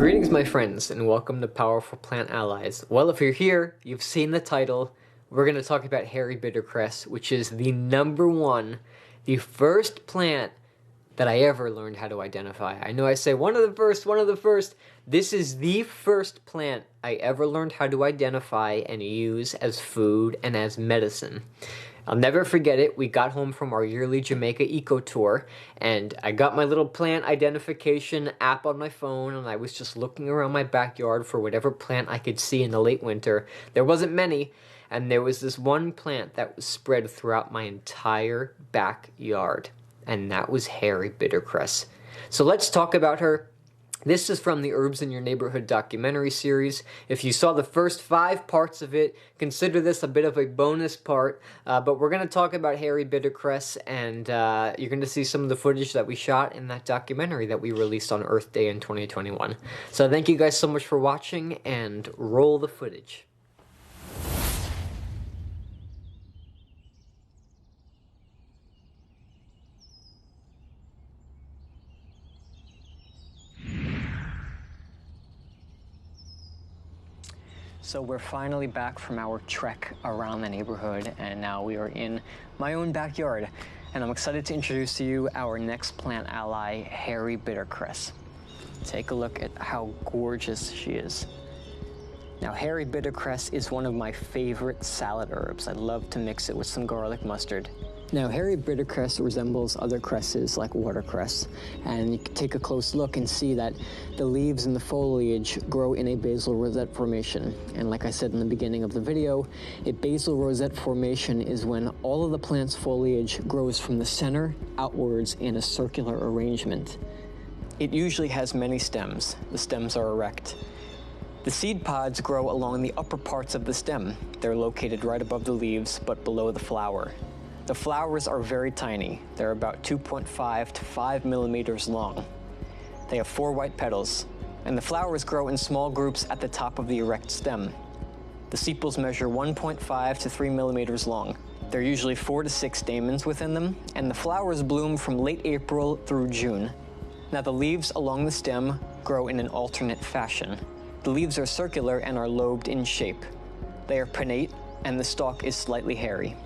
Greetings, my friends, and welcome to Powerful Plant Allies. Well, if you're here, you've seen the title. We're going to talk about Hairy Bittercress, which is the the first plant that I ever learned how to identify. I know I say one of the first. This is the first plant I ever learned how to identify and use as food and as medicine. I'll never forget it. We got home from our yearly Jamaica eco tour, and I got my little plant identification app on my phone, and I was just looking around my backyard for whatever plant I could see in the late winter. There wasn't many, and there was this one plant that was spread throughout my entire backyard, and that was Hairy Bittercress. So let's talk about her. This is from the Herbs in Your Neighborhood documentary series. If you saw the first 5 parts of it, consider this a bit of a bonus part. But we're going to talk about Hairy Bittercress, and you're going to see some of the footage that we shot in that documentary that we released on Earth Day in 2021. So thank you guys so much for watching, and roll the footage. So we're finally back from our trek around the neighborhood, and now we are in my own backyard. And I'm excited to introduce to you our next plant ally, Hairy Bittercress. Take a look at how gorgeous she is. Now, Hairy Bittercress is one of my favorite salad herbs. I love to mix it with some garlic mustard. Now, Hairy Bittercress resembles other cresses like watercress, and you can take a close look and see that the leaves and the foliage grow in a basal rosette formation. And like I said in the beginning of the video, a basal rosette formation is when all of the plant's foliage grows from the center outwards in a circular arrangement. It usually has many stems. The stems are erect. The seed pods grow along the upper parts of the stem. They're located right above the leaves, but below the flower. The flowers are very tiny. They're about 2.5 to 5 millimeters long. They have 4 white petals, and the flowers grow in small groups at the top of the erect stem. The sepals measure 1.5 to 3 millimeters long. There are usually 4 to 6 stamens within them, and the flowers bloom from late April through June. Now, the leaves along the stem grow in an alternate fashion. The leaves are circular and are lobed in shape. They are pinnate, and the stalk is slightly hairy.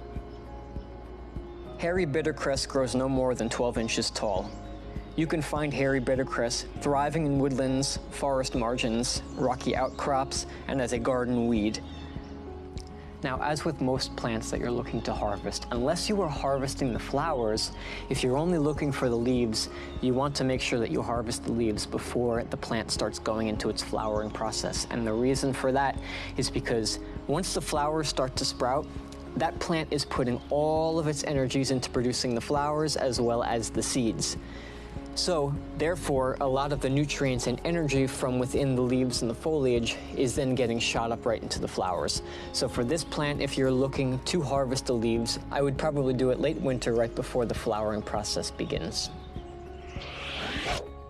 Hairy Bittercress grows no more than 12 inches tall. You can find Hairy Bittercress thriving in woodlands, forest margins, rocky outcrops, and as a garden weed. Now, as with most plants that you're looking to harvest, unless you are harvesting the flowers, if you're only looking for the leaves, you want to make sure that you harvest the leaves before the plant starts going into its flowering process. And the reason for that is because once the flowers start to sprout, that plant is putting all of its energies into producing the flowers as well as the seeds. So, therefore, a lot of the nutrients and energy from within the leaves and the foliage is then getting shot up right into the flowers. So for this plant, if you're looking to harvest the leaves, I would probably do it late winter right before the flowering process begins.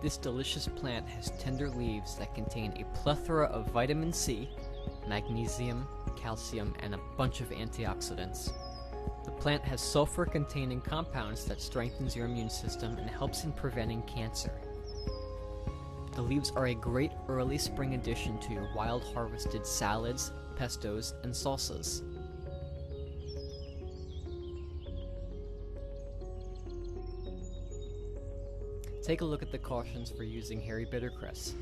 This delicious plant has tender leaves that contain a plethora of vitamin C, magnesium, calcium, and a bunch of antioxidants. The plant has sulfur-containing compounds that strengthens your immune system and helps in preventing cancer. The leaves are a great early spring addition to your wild harvested salads, pestos, and salsas. Take a look at the cautions for using Hairy Bittercress.